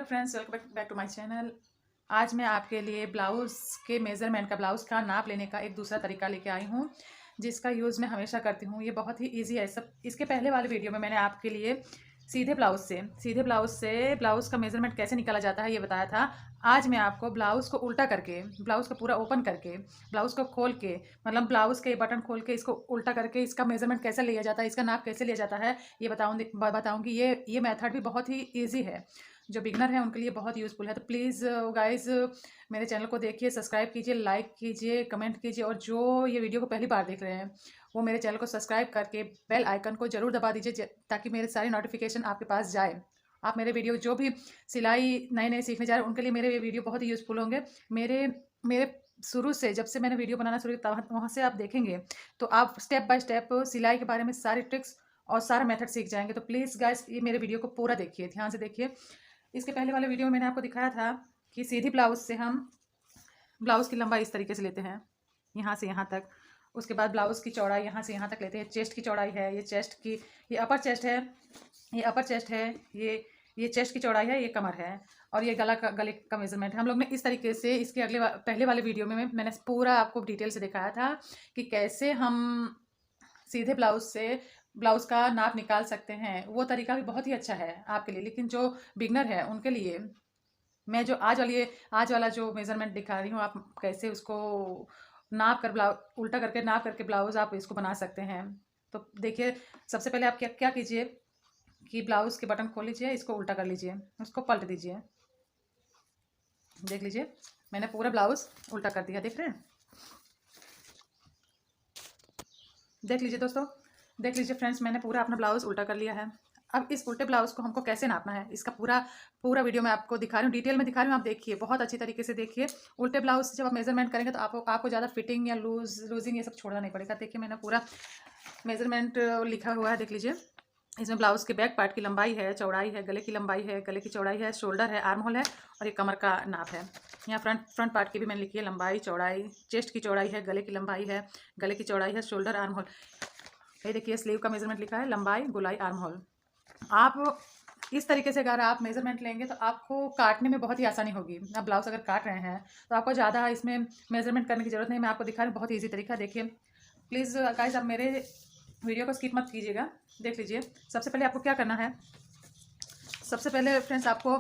Hello friends, welcome back to my channel. आज मैं आपके लिए ब्लाउज़ के मेज़रमेंट का, ब्लाउज़ का नाप लेने का एक दूसरा तरीका लेके आई हूँ, जिसका यूज़ मैं हमेशा करती हूँ। ये बहुत ही इजी है। सब इसके पहले वाले वीडियो में मैंने आपके लिए सीधे ब्लाउज़ का मेज़रमेंट कैसे निकाला जाता है ये बताया था। आज मैं आपको ब्लाउज़ को उल्टा करके, ब्लाउज़ को पूरा ओपन करके, ब्लाउज़ को खोल के, मतलब ब्लाउज़ के बटन खोल के इसको उल्टा करके इसका मेज़रमेंट कैसे लिया जाता है, इसका नाप कैसे लिया जाता है, ये बताऊँगी। ये मेथड भी बहुत ही ईज़ी है। जो बिगनर है उनके लिए बहुत यूज़फुल है। तो प्लीज़ गाइज़, मेरे चैनल को देखिए, सब्सक्राइब कीजिए, लाइक कीजिए, कमेंट कीजिए, और जो ये वीडियो को पहली बार देख रहे हैं वो मेरे चैनल को सब्सक्राइब करके बेल आइकन को ज़रूर दबा दीजिए, ताकि मेरे सारे नोटिफिकेशन आपके पास जाए। आप मेरे वीडियो, जो भी सिलाई नए नए सीखने जा रहे हैं, उनके लिए मेरे ये वीडियो बहुत ही यूज़फुल होंगे। मेरे मेरे शुरू से, जब से मैंने वीडियो बनाना शुरू किया, वहाँ से आप देखेंगे तो आप स्टेप बाय स्टेप सिलाई के बारे में सारी ट्रिक्स और सारा मेथड सीख जाएंगे। तो प्लीज़ गाइस, ये मेरे वीडियो को पूरा देखिए, ध्यान से देखिए। इसके पहले वाले वीडियो में मैंने आपको दिखाया था कि सीधी ब्लाउज से हम ब्लाउज़ की लंबाई इस तरीके से लेते हैं, यहाँ से यहाँ तक। उसके बाद ब्लाउज़ की चौड़ाई यहाँ से यहाँ तक लेते हैं। चेस्ट की चौड़ाई है, ये चेस्ट की, ये अपर चेस्ट है, ये अपर चेस्ट है, ये चेस्ट की चौड़ाई है, ये कमर है, और ये गले का मेजरमेंट है। हम लोग ने इस तरीके से इसके पहले वाले वीडियो में मैंने पूरा आपको डिटेल से दिखाया था कि कैसे हम सीधे ब्लाउज से ब्लाउज़ का नाप निकाल सकते हैं। वो तरीका भी बहुत ही अच्छा है आपके लिए, लेकिन जो बिगनर है उनके लिए मैं जो आज वाला जो मेज़रमेंट दिखा रही हूँ, आप कैसे उसको नाप कर उल्टा करके नाप करके ब्लाउज़ आप इसको बना सकते हैं। तो देखिए, सबसे पहले आप क्या क्या कीजिए कि ब्लाउज़ के बटन खोल लीजिए, इसको उल्टा कर लीजिए, उसको पलट दीजिए। देख लीजिए, मैंने पूरा ब्लाउज़ उल्टा कर दिया, देख रहे हैं? देख लीजिए दोस्तों, देख लीजिए फ्रेंड्स, मैंने पूरा अपना ब्लाउज़ उल्टा कर लिया है। अब इस उल्टे ब्लाउज़ को हमको कैसे नापना है, इसका पूरा पूरा वीडियो मैं आपको दिखा रही हूँ, डिटेल में दिखा रही हूँ। आप देखिए, बहुत अच्छी तरीके से देखिए। उल्टे ब्लाउज़ से जब आप मेज़रमेंट करेंगे तो आपको ज़्यादा फिटिंग या लूजिंग ये सब छोड़ना नहीं पड़ेगा। देखिए, मैंने पूरा मेज़रमेंट लिखा हुआ है, देख लीजिए। इसमें ब्लाउज़ के बैक पार्ट की लंबाई है, चौड़ाई है, गले की लंबाई है, गले की चौड़ाई है, शोल्डर है, आर्म होल है, और ये कमर का नाप है। यहाँ फ्रंट पार्ट की भी मैंने लिखी है, लंबाई, चौड़ाई, चेस्ट की चौड़ाई है, गले की लंबाई है, गले की चौड़ाई है, शोल्डर, आर्म होल। ये देखिए, स्लीव का मेजरमेंट लिखा है, लंबाई, गोलाई, आर्म होल। आप इस तरीके से अगर आप मेजरमेंट लेंगे तो आपको काटने में बहुत ही आसानी होगी। आप ब्लाउज अगर काट रहे हैं तो आपको ज़्यादा इसमें मेजरमेंट करने की ज़रूरत नहीं। मैं आपको दिखा रही हूँ बहुत ईजी तरीका। देखिए प्लीज़ गाइस, आप मेरे वीडियो को स्किप मत कीजिएगा, देख लीजिए। सबसे पहले आपको क्या करना है, सबसे पहले फ्रेंड्स आपको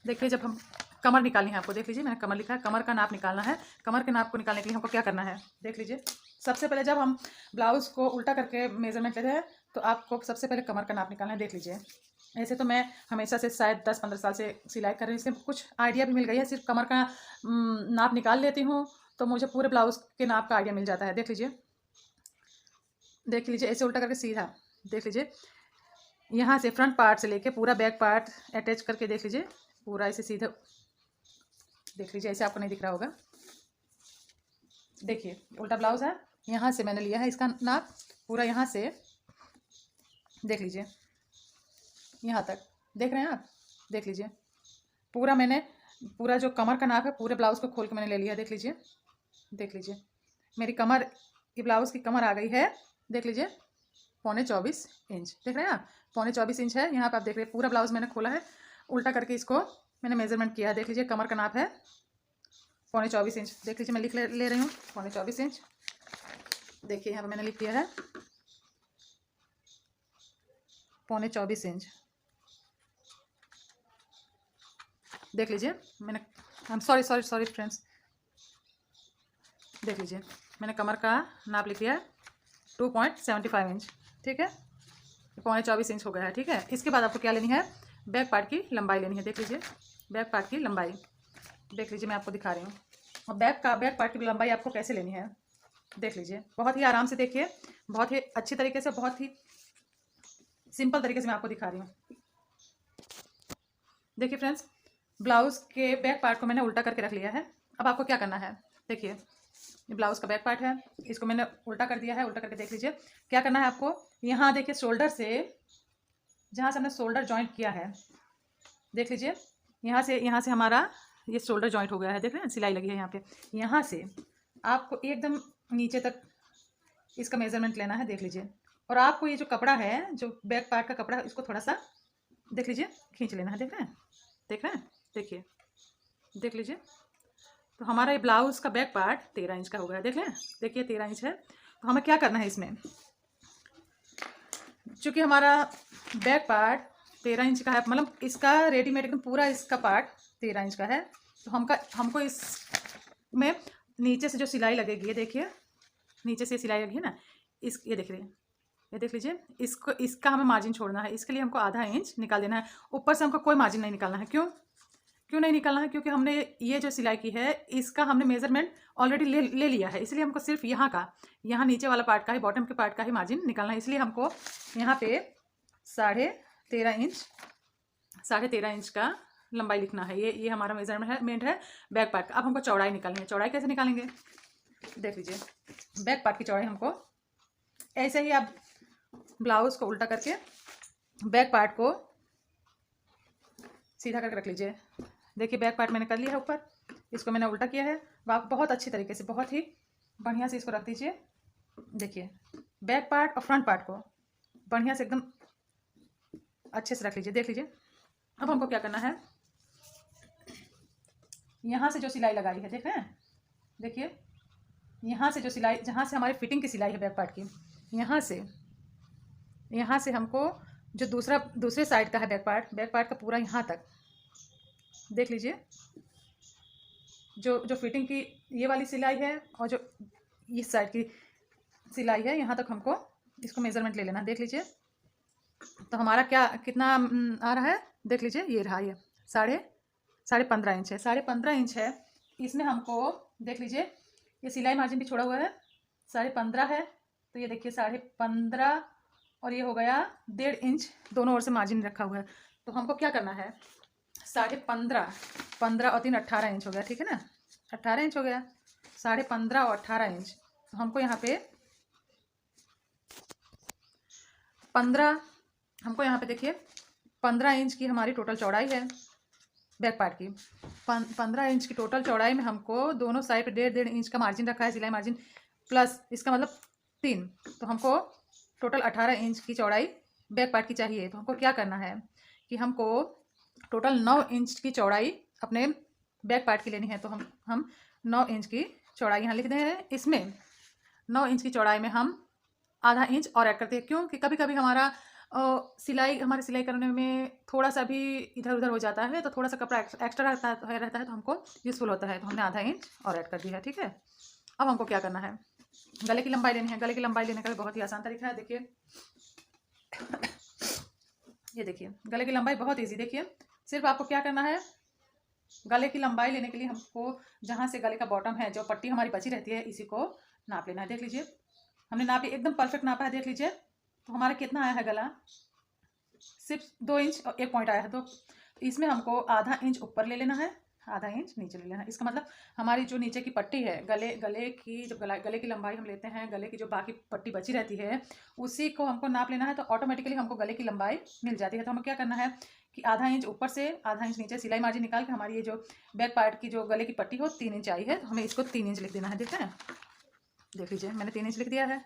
देखिए, जब हम कमर निकालनी है आपको, देख लीजिए, मैंने कमर लिखा है, कमर का नाप निकालना है। कमर के नाप को निकालने के लिए हमको क्या करना है, देख लीजिए। सबसे पहले जब हम ब्लाउज़ को उल्टा करके मेजरमेंट लेते हैं तो आपको सबसे पहले कमर का नाप निकालना है, देख लीजिए। ऐसे तो मैं हमेशा से शायद 10-15 साल से सिलाई कर रही हूँ, इससे कुछ आइडिया भी मिल गई है। सिर्फ कमर का नाप निकाल लेती हूँ तो मुझे पूरे ब्लाउज़ के नाप का आइडिया मिल जाता है। देख लीजिए, देख लीजिए, ऐसे उल्टा करके सीधा, देख लीजिए, यहाँ से फ्रंट पार्ट से लेके पूरा बैक पार्ट अटैच करके, देख लीजिए, पूरा ऐसे सीधा, देख लीजिए। ऐसे आपको नहीं दिख रहा होगा, देखिए उल्टा ब्लाउज़ है। यहाँ से मैंने लिया है इसका नाप पूरा, यहाँ से देख लीजिए यहाँ तक, देख रहे हैं आप, देख लीजिए। पूरा मैंने, पूरा जो कमर का नाप है, पूरे ब्लाउज़ को खोल के मैंने ले लिया, देख लीजिए। देख लीजिए, मेरी कमर, ये ब्लाउज़ की कमर आ गई है, देख लीजिए, 24.25 इंच। देख रहे हैं आप, 24.25 इंच है। यहाँ पर आप देख रहे हैं पूरा ब्लाउज़ मैंने खोला है, उल्टा करके इसको मैंने मेजरमेंट किया है। देख लीजिए, कमर का नाप है 24.25 इंच। देख लीजिए, मैं लिख ले रही हूँ 24.25 इंच। देखिए, यहाँ पर मैंने लिख दिया है 24.25 इंच। देख लीजिए, मैंने, आई एम सॉरी फ्रेंड्स, देख लीजिए, मैंने कमर का नाप लिख दिया है 2.75 इंच, ठीक है। 24.25 इंच हो गया है, ठीक है। इसके बाद आपको क्या लेनी है, बैक पार्ट की लंबाई लेनी है। देख लीजिए, बैक पार्ट की लंबाई, देख लीजिए, मैं आपको दिखा रही हूँ। और बैक पार्ट की लंबाई आपको कैसे लेनी है, देख लीजिए, बहुत ही आराम से देखिए, बहुत ही अच्छी तरीके से, बहुत ही सिंपल तरीके से मैं आपको दिखा रही हूँ। देखिए फ्रेंड्स, ब्लाउज़ के बैक पार्ट को मैंने उल्टा करके रख लिया है। अब आपको क्या करना है, देखिए, ये ब्लाउज़ का बैक पार्ट है, इसको मैंने उल्टा कर दिया है। उल्टा करके देख लीजिए, क्या करना है आपको, यहाँ देखिए, शोल्डर से, जहाँ से हमने शोल्डर जॉइंट किया है, देख लीजिए, यहाँ से हमारा ये शोल्डर जॉइंट हो गया है, देख रहे हैं, सिलाई लगी है यहाँ पे। यहाँ से आपको एकदम नीचे तक इसका मेजरमेंट लेना है, देख लीजिए। और आपको ये जो कपड़ा है, जो बैक पार्ट का कपड़ा है, इसको थोड़ा सा, देख लीजिए, खींच लेना है, देख रहे हैं, देख रहे हैं, देखिए, देख लीजिए। तो हमारा ये ब्लाउज़ का बैक पार्ट 13 इंच का हो गया, देख लें, देखिए 13 इंच है। तो हमें क्या करना है इसमें, चूँकि हमारा बैक पार्ट 13 इंच का है, मतलब इसका रेडीमेड एकदम पूरा इसका पार्ट 13 इंच का है। तो हमको इसमें नीचे से जो सिलाई लगेगी, ये देखिए, नीचे से सिलाई लगी है ना, ये देख रहे हैं, ये देख लीजिए, इसका हमें मार्जिन छोड़ना है। इसके लिए हमको आधा इंच निकाल देना है। ऊपर से हमको कोई मार्जिन नहीं निकालना है। क्यों नहीं निकालना है? क्योंकि हमने ये जो सिलाई की है इसका हमने मेजरमेंट ऑलरेडी ले लिया है, इसलिए हमको सिर्फ यहाँ नीचे वाला पार्ट का ही, बॉटम के पार्ट का ही मार्जिन निकालना है। इसलिए हमको यहाँ पे 13.5 इंच का लंबाई लिखना है। ये हमारा मेजरमेंट है बैक पार्ट का। अब हमको चौड़ाई निकालनी है। चौड़ाई कैसे निकालेंगे, देख लीजिए। बैक पार्ट की चौड़ाई हमको ऐसे ही, आप ब्लाउज़ को उल्टा करके बैक पार्ट को सीधा करके रख लीजिए। देखिए, बैक पार्ट मैंने कर लिया है ऊपर, इसको मैंने उल्टा किया है। आप बहुत अच्छी तरीके से, बहुत ही बढ़िया से इसको रख दीजिए। देखिए, बैक पार्ट और फ्रंट पार्ट को बढ़िया से एकदम अच्छे से रख लीजिए। देख लीजिए। अब हमको क्या करना है, यहाँ से जो सिलाई लगाई है, देख रहे हैं, देखिए, यहाँ से जो सिलाई, जहाँ से हमारी फिटिंग की सिलाई है बैक पार्ट की, यहाँ से हमको जो दूसरे साइड का है बैक पार्ट का पूरा यहाँ तक, देख लीजिए, जो फिटिंग की ये वाली सिलाई है और जो इस साइड की सिलाई है, यहाँ तक हमको इसको मेज़रमेंट ले लेना। देख लीजिए। तो हमारा कितना आ रहा है, देख लीजिए, ये रहा, ये साढ़े 15 इंच है। 15.5 इंच है। इसमें हमको देख लीजिए, ये सिलाई मार्जिन भी छोड़ा हुआ है, 15.5 है। तो ये देखिए 15.5 और ये हो गया 1.5 इंच, दोनों ओर से मार्जिन रखा हुआ है। तो हमको क्या करना है, 15.5 और 3 18 इंच हो गया, ठीक है ना, 18 इंच हो गया। 15.5 और 18 इंच, तो हमको यहाँ पे 15 देखिए 15 इंच की हमारी टोटल चौड़ाई है बैक पार्ट की। 15 इंच की टोटल चौड़ाई में हमको दोनों साइड पे 1.5 इंच का मार्जिन रखा है, सिलाई मार्जिन, प्लस इसका मतलब 3। तो हमको टोटल 18 इंच की चौड़ाई बैक पार्ट की चाहिए। तो हमको क्या करना है कि हमको टोटल 9 इंच की चौड़ाई अपने बैक पार्ट की लेनी है। तो हम 9 इंच की चौड़ाई यहाँ लिख दे रहे हैं। इसमें 9 इंच की चौड़ाई में हम आधा इंच और ऐड करते हैं। क्यों कि कभी कभी हमारा हमारे सिलाई करने में थोड़ा सा भी इधर उधर हो जाता है, तो थोड़ा सा कपड़ा एक्स्ट्रा रहता है तो हमको यूज़फुल होता है। तो हमने आधा इंच और ऐड कर दिया है, ठीक है। अब हमको क्या करना है, गले की लंबाई लेनी है। गले की लंबाई लेने का बहुत ही आसान तरीका है। देखिए, ये देखिए, गले की लंबाई बहुत ईजी। देखिए, सिर्फ आपको क्या करना है, गले की लंबाई लेने के लिए हमको जहाँ से गले का बॉटम है, जो पट्टी हमारी बची रहती है, इसी को नाप लेना है। देख लीजिए, हमने नाप एकदम परफेक्ट नापा है। देख लीजिए, तो हमारा कितना आया है गला, सिर्फ 2 इंच और 1 पॉइंट आया है। तो इसमें हमको आधा इंच ऊपर ले लेना है, आधा इंच नीचे ले लेना है। इसका मतलब हमारी जो नीचे की पट्टी है, गले की लंबाई हम लेते हैं, गले की जो बाकी पट्टी बची रहती है उसी को हमको नाप लेना है। तो ऑटोमेटिकली हमको गले की लंबाई मिल जाती है। तो हमें क्या करना है कि आधा इंच ऊपर से आधा इंच नीचे सिलाई मार्जिन निकाल के हमारी ये जो बैक पार्ट की जो गले की पट्टी हो 3 इंच आई है, तो हमें इसको 3 इंच लिख देना है। देख रहे हैं, देख लीजिए, मैंने 3 इंच लिख दिया है।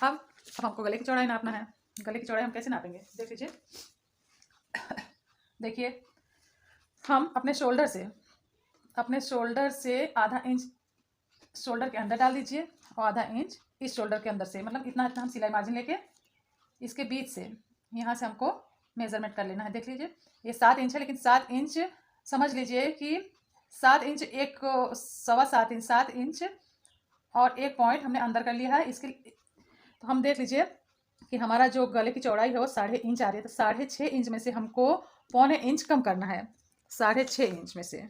अब हमको गले की चौड़ाई नापना है। गले की चौड़ाई हम कैसे नापेंगे, देख लीजिए। देखिए, हम अपने शोल्डर से आधा इंच शोल्डर के अंदर डाल दीजिए और आधा इंच इस शोल्डर के अंदर से, मतलब इतना हम सिलाई मार्जिन लेके इसके बीच से यहाँ से हमको मेजरमेंट कर लेना है। देख लीजिए, ये 7 इंच है, लेकिन 7 इंच समझ लीजिए कि 7 इंच 7.25 इंच, 7 इंच और 1 पॉइंट हमने अंदर कर लिया है। इसके तो हम देख लीजिए कि हमारा जो गले की चौड़ाई है वो 6.5 इंच आ रही है। तो 6.5 इंच में से हमको 1.25 इंच कम करना है। 6.5 इंच में से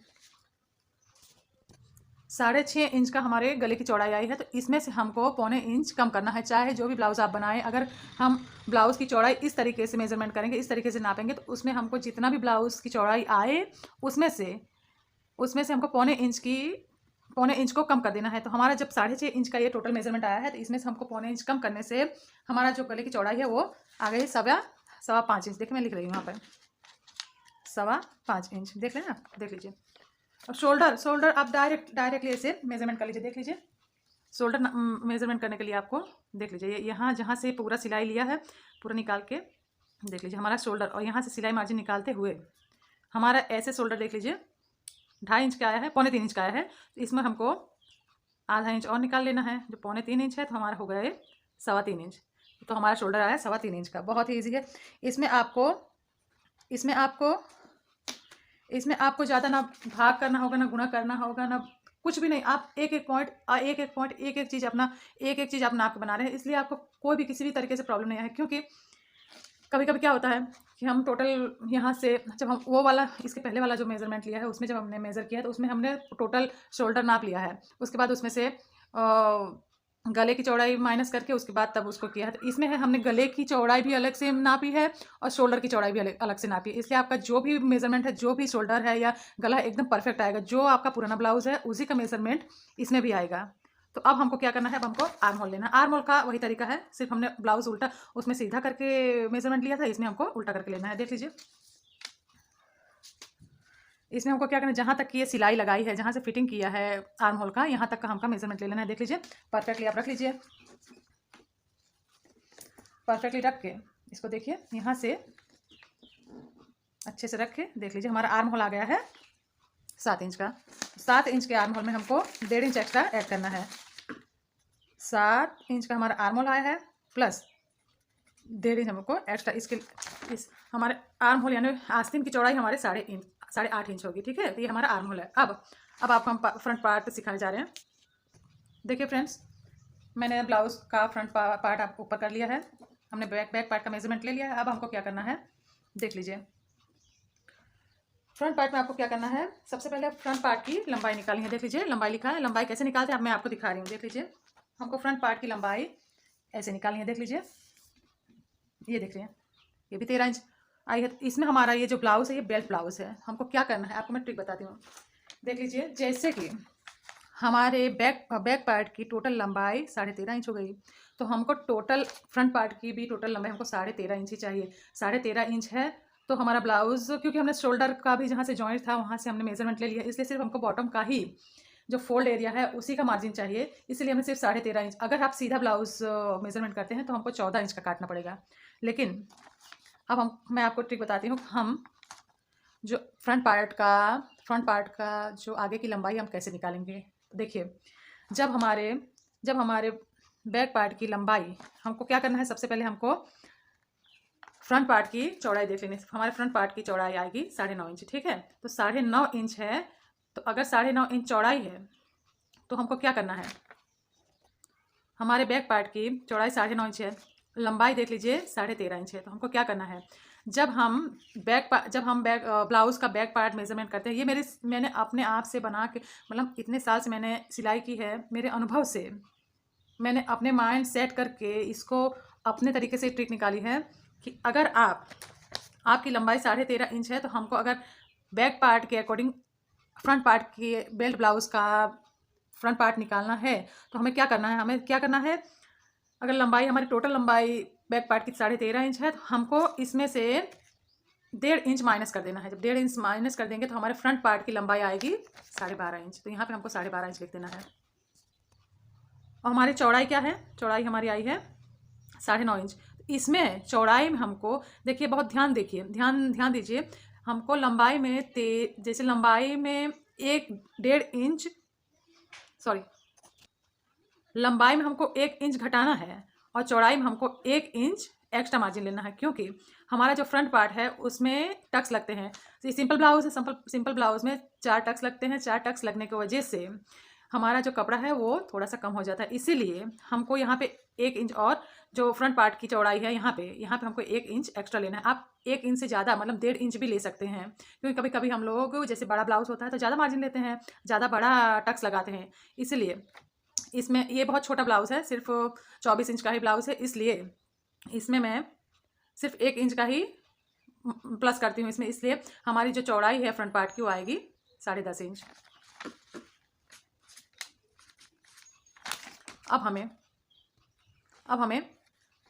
6.5 इंच का हमारे गले की चौड़ाई आई है, तो इसमें से हमको 1.25 इंच कम करना है। चाहे जो भी ब्लाउज़ आप बनाएं, अगर हम ब्लाउज़ की चौड़ाई इस तरीके से मेजरमेंट करेंगे, इस तरीके से नापेंगे, तो उसमें हमको जितना भी ब्लाउज़ की चौड़ाई आए उसमें से हमको 1.25 इंच को कम कर देना है। तो हमारा जब 6.5 इंच का ये टोटल मेजरमेंट आया है, तो इसमें से हमको 1.25 इंच कम करने से हमारा जो गले की चौड़ाई है वो आ गई 5.25 इंच। देखिए, मैं लिख रही हूँ यहाँ पर 5.25 इंच। देख रहे हैं आप, देख लीजिए। अब शोल्डर आप डायरेक्टली ऐसे मेजरमेंट कर लीजिए। देख लीजिए, शोल्डर मेजरमेंट करने के लिए आपको देख लीजिए, यहाँ जहाँ से पूरा सिलाई लिया है पूरा निकाल के देख लीजिए हमारा शोल्डर, और यहाँ से सिलाई मार्जिन निकालते हुए हमारा ऐसे शोल्डर देख लीजिए 2.5 इंच का आया है, 2.25 इंच का आया है। तो इसमें हमको आधा इंच और निकाल लेना है। जो 2.25 इंच है तो हमारा हो गया ये 3.25 इंच। तो हमारा शोल्डर आया 3.25 इंच का। बहुत ही ईजी है। इसमें आपको इसमें आपको इसमें आपको ज़्यादा ना भाग करना होगा, ना गुणा करना होगा, ना कुछ भी नहीं। आप एक एक पॉइंट एक एक चीज़ अपना आप बना रहे हैं, इसलिए आपको कोई भी किसी भी तरीके से प्रॉब्लम नहीं है। क्योंकि कभी कभी क्या होता है कि हम टोटल यहाँ से जब हम वो वाला इसके पहले वाला जो मेज़रमेंट लिया है उसमें जब हमने मेज़र किया है तो उसमें हमने टोटल शोल्डर नाप लिया है। उसके बाद उसमें से गले की चौड़ाई माइनस करके उसके बाद तब उसको किया है। तो इसमें है हमने गले की चौड़ाई भी अलग से नापी है और शोल्डर की चौड़ाई भी अलग से नापी है। इसलिए आपका जो भी मेज़रमेंट है, जो भी शोल्डर है या गला एकदम परफेक्ट आएगा। जो आपका पुराना ब्लाउज़ है उसी का मेज़रमेंट इसमें भी आएगा। तो अब हमको क्या करना है, अब हमको आर्म होल लेना है। आर्म होल का वही तरीका है, सिर्फ हमने ब्लाउज़ उल्टा उसमें सीधा करके मेज़रमेंट लिया था, इसमें हमको उल्टा करके लेना है। देख लीजिए इसमें हमको क्या करना है, जहाँ तक की ये सिलाई लगाई है, जहाँ से फिटिंग किया है आर्म होल का, यहाँ तक का हमका मेज़रमेंट ले लेना है। देख लीजिए परफेक्टली आप रख लीजिए। परफेक्टली रख के इसको देखिए यहाँ से अच्छे से रख के देख लीजिए हमारा आर्म होल आ गया है 7 इंच का। 7 इंच के आर्म होल में हमको 1.5 इंच एक्स्ट्रा ऐड करना है। 7 इंच का हमारा आर्म होल आया है प्लस 1.5 इंच हमको एक्स्ट्रा इस हमारे आर्म होल यानी आस्तीन की चौड़ाई हमारे 8.5 इंच होगी। ठीक है, तो ये हमारा आर्म होल है। अब आपको हम फ्रंट पार्ट सिखाने जा रहे हैं। देखिए फ्रेंड्स, मैंने ब्लाउज़ का फ्रंट पार्ट आप ऊपर कर लिया है। हमने बैक पार्ट का मेजरमेंट ले लिया है। अब हमको क्या करना है, देख लीजिए फ्रंट पार्ट में आपको क्या करना है। सबसे पहले फ्रंट पार्ट की लंबाई निकालनी है। देख लीजिए लंबाई लिखा है, लंबाई कैसे निकालते हैं अब मैं आपको दिखा रही हूँ। देख लीजिए हमको फ्रंट पार्ट की लंबाई ऐसे निकालनी है। देख लीजिए ये देख रहे हैं, ये भी 13 इंच आई है। इसमें हमारा ये जो ब्लाउज़ है ये बेल्ट ब्लाउज़ है। हमको क्या करना है आपको मैं ट्रिक बताती हूँ। देख लीजिए जैसे कि हमारे बैक पार्ट की टोटल लंबाई 13.5 इंच हो गई, तो हमको टोटल फ्रंट पार्ट की भी टोटल लंबाई हमको 13.5 इंच ही चाहिए। 13.5 इंच है तो हमारा ब्लाउज़, क्योंकि हमने शोल्डर का भी जहाँ से जॉइंट था वहाँ से हमने मेजरमेंट ले लिया, इसलिए सिर्फ हमको बॉटम का ही जो फोल्ड एरिया है उसी का मार्जिन चाहिए। इसलिए हमें सिर्फ 13.5 इंच। अगर आप सीधा ब्लाउज़ मेजरमेंट करते हैं तो हमको 14 इंच का काटना पड़ेगा। लेकिन अब मैं आपको ट्रिक बताती हूँ। हम जो फ्रंट पार्ट का जो आगे की लंबाई हम कैसे निकालेंगे। देखिए जब हमारे बैक पार्ट की लंबाई हमको क्या करना है, सबसे पहले हमको फ्रंट पार्ट की चौड़ाई देख लेनी है। हमारे फ्रंट पार्ट की चौड़ाई आएगी 9.5 इंच। ठीक है, तो 9.5 इंच है, तो अगर 9.5 इंच चौड़ाई है तो हमको क्या करना है, हमारे बैक पार्ट की चौड़ाई 9.5 इंच है, लंबाई देख लीजिए 13.5 इंच है। तो हमको क्या करना है, जब हम ब्लाउज़ का बैक पार्ट मेजरमेंट करते हैं, ये मैंने अपने आप से बना के, मतलब इतने साल से मैंने सिलाई की है, मेरे अनुभव से मैंने अपने माइंड सेट करके इसको अपने तरीके से ट्रिक निकाली है कि अगर आपकी लंबाई 13.5 इंच है तो हमको अगर बैक पार्ट के अकॉर्डिंग फ्रंट पार्ट के बेल्ट ब्लाउज़ का फ्रंट पार्ट निकालना है तो हमें क्या करना है, अगर लंबाई हमारी टोटल लंबाई बैक पार्ट की 13.5 इंच है तो हमको इसमें से 1.5 इंच माइनस कर देना है। जब 1.5 इंच माइनस कर देंगे तो हमारे फ्रंट पार्ट की लंबाई आएगी 12.5 इंच। तो यहाँ पे हमको 12.5 इंच लिख देना है। और हमारी चौड़ाई क्या है, चौड़ाई हमारी आई है 9.5 इंच। इसमें चौड़ाई में हमको देखिए, बहुत ध्यान दीजिए, हमको लंबाई में जैसे लंबाई में 1.5 इंच लंबाई में हमको 1 इंच घटाना है और चौड़ाई में हमको 1 इंच एक्स्ट्रा मार्जिन लेना है, क्योंकि हमारा जो फ्रंट पार्ट है उसमें टक्स लगते हैं। तो सिंपल ब्लाउज है, सिंपल ब्लाउज में 4 टक्स लगते हैं। 4 टक्स लगने की वजह से हमारा जो कपड़ा है वो थोड़ा सा कम हो जाता है। इसीलिए हमको यहाँ पे 1 इंच, और जो फ्रंट पार्ट की चौड़ाई है यहाँ पे हमको 1 इंच एक्स्ट्रा लेना है। आप 1 इंच से ज़्यादा मतलब 1.5 इंच भी ले सकते हैं, क्योंकि कभी कभी हम लोग जैसे बड़ा ब्लाउज होता है तो ज़्यादा मार्जिन लेते हैं, ज़्यादा बड़ा टक्स लगाते हैं। इसलिए इसमें ये बहुत छोटा ब्लाउज़ है, सिर्फ 24 इंच का ही ब्लाउज़ है, इसलिए इसमें मैं सिर्फ 1 इंच का ही प्लस करती हूँ इसमें। इसलिए हमारी जो चौड़ाई है फ्रंट पार्ट की वो आएगी 10.5 इंच। अब हमें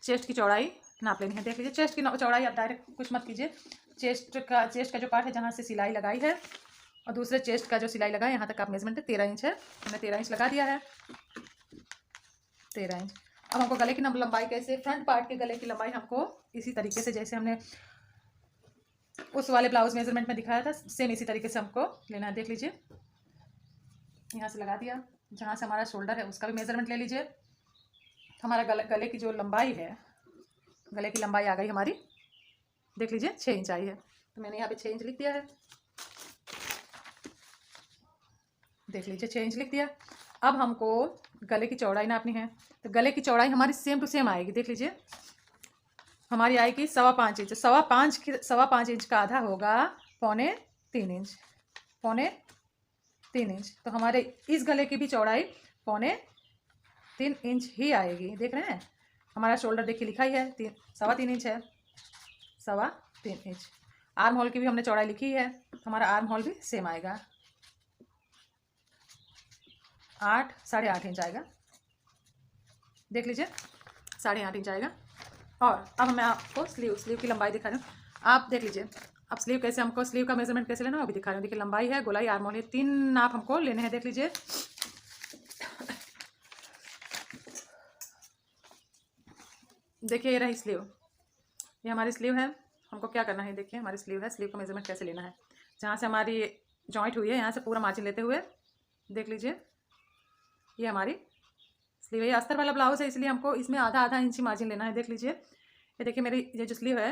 चेस्ट की चौड़ाई नाप लेनी है। देख लीजिए चेस्ट की चौड़ाई आप डायरेक्ट कुछ मत कीजिए। चेस्ट का जो पार्ट है जहाँ से सिलाई लगाई है और दूसरे चेस्ट का जो सिलाई लगा है यहाँ तक आप मेजरमेंट है 13 इंच है, हमने 13 इंच लगा दिया है, 13 इंच। अब हमको गले की लंबाई कैसे, फ्रंट पार्ट के गले की लंबाई हमको इसी तरीके से जैसे हमने उस वाले ब्लाउज मेजरमेंट में दिखाया था, सेम इसी तरीके से हमको लेना है। देख लीजिए, यहाँ से लगा दिया, जहाँ से हमारा शोल्डर है उसका भी मेजरमेंट ले लीजिए। हमारा गले की जो लंबाई है, गले की लंबाई आ गई हमारी, देख लीजिए 6 इंच आई है। तो मैंने यहाँ पे 6 इंच लिख दिया है, देख लीजिए 6 इंच लिख दिया। अब हमको गले की चौड़ाई नापनी है, तो गले की चौड़ाई हमारी सेम टू सेम आएगी। देख लीजिए, हमारी आएगी 5.25 इंच। 5.25 इंच का आधा होगा 3.25 इंच, 3.25 इंच। तो हमारे इस गले की भी चौड़ाई 3.25 इंच ही आएगी। देख रहे हैं, हमारा शोल्डर देखिए लिखा ही है 3.25 इंच है, 3.25 इंच। आर्म होल की भी हमने चौड़ाई लिखी है, हमारा आर्म होल भी सेम आएगा 8.5 इंच आएगा। देख लीजिए 8.5 इंच आएगा। और अब मैं आपको स्लीव की लंबाई दिखा रही हूँ, आप देख लीजिए। अब स्लीव कैसे, हमको स्लीव का मेजरमेंट कैसे लेना है वो भी दिखा रही हूँ। देखिए, लंबाई है, गोलाई, आर्म होल है, 3 नाप हमको लेने हैं। देख लीजिए, देखिए ये रही स्लीव, ये हमारी स्लीव है। हमको क्या करना है, देखिए हमारी स्लीव है, स्लीव का मेजरमेंट कैसे लेना है। जहाँ से हमारी जॉइंट हुई है, यहाँ से पूरा मार्जिन लेते हुए, देख लीजिए ये हमारी स्लीव है। ये अस्तर वाला ब्लाउज है, इसलिए हमको इसमें आधा इंच ही मार्जिन लेना है। देख लीजिए, ये देखिए मेरी ये जो स्लीव है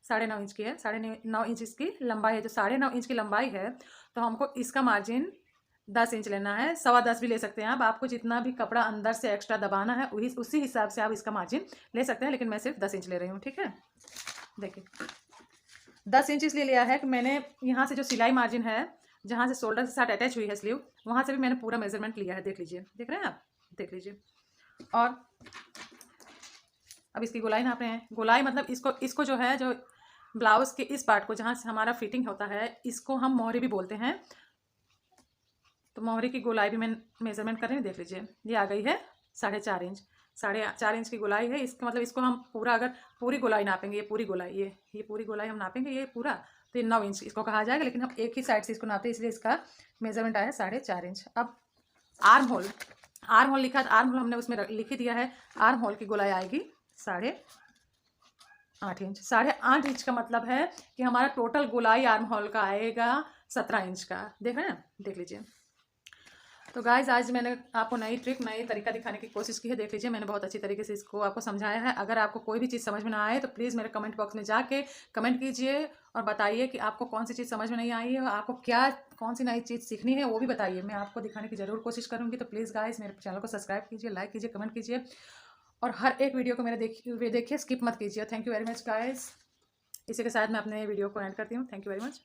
9.5 इंच की है, 9.5 इंच इसकी लंबाई है। जो 9.5 इंच की लंबाई है, तो हमको इसका मार्जिन 10 इंच लेना है। 10.25 भी ले सकते हैं आप, आपको जितना भी कपड़ा अंदर से एक्स्ट्रा दबाना है उसी हिसाब से आप इसका मार्जिन ले सकते हैं, लेकिन मैं सिर्फ 10 इंच ले रही हूँ। ठीक है, देखिए 10 इंच इसलिए लिया है कि मैंने यहाँ से जो सिलाई मार्जिन है, जहाँ से शोल्डर के साथ अटैच हुई है स्लीव, वहाँ से भी मैंने पूरा मेजरमेंट लिया है। देख लीजिए, देख रहे हैं आप, देख लीजिए। और अब इसकी गोलाई नाप रहे हैं। गोलाई मतलब इसको जो है, जो ब्लाउज के इस पार्ट को जहाँ से हमारा फिटिंग होता है, इसको हम मोहरी भी बोलते हैं। तो मोहरी की गोलाई भी मैं मेजरमेंट कर रही हूँ। देख लीजिए, ये आ गई है 4.5 इंच। 4.5 इंच की गोलाई है। इसका मतलब इसको हम पूरा, अगर पूरी गोलाई नापेंगे, ये पूरी गोलाई, ये पूरी गोलाई हम नापेंगे, ये पूरा, तो ये 9 इंच इसको कहा जाएगा। लेकिन हम एक ही साइड से इसको नापते हैं, इसलिए इसका मेजरमेंट आया 4.5 इंच। अब आर्म होल लिखा, आर्म होल हमने उसमें लिख ही दिया है। आर्म होल की गोलाई आएगी 8.5 इंच। 8.5 इंच का मतलब है कि हमारा टोटल गोलाई आर्म होल का आएगा 17 इंच का। देख रहे हैं, देख लीजिए। तो गाइज, आज मैंने आपको नई तरीका दिखाने की कोशिश की है। देख लीजिए, मैंने बहुत अच्छी तरीके से इसको आपको समझाया है। अगर आपको कोई भी चीज़ समझ में ना आए तो प्लीज़ मेरे कमेंट बॉक्स में जाके कमेंट कीजिए और बताइए कि आपको कौन सी चीज़ समझ में नहीं आई है, और आपको कौन सी नई चीज़ सीखनी है वो भी बताइए। मैं आपको दिखाने की ज़रूर कोशिश करूँगी। तो प्लीज़ गाइज, मेरे चैनल को सब्सक्राइब कीजिए, लाइक कीजिए, कमेंट कीजिए, और हर एक वीडियो को मेरे देखिए, स्किप मत कीजिए। Thank you very much guys. इसी के साथ मैं अपने वीडियो को एंड करती हूँ। Thank you very much.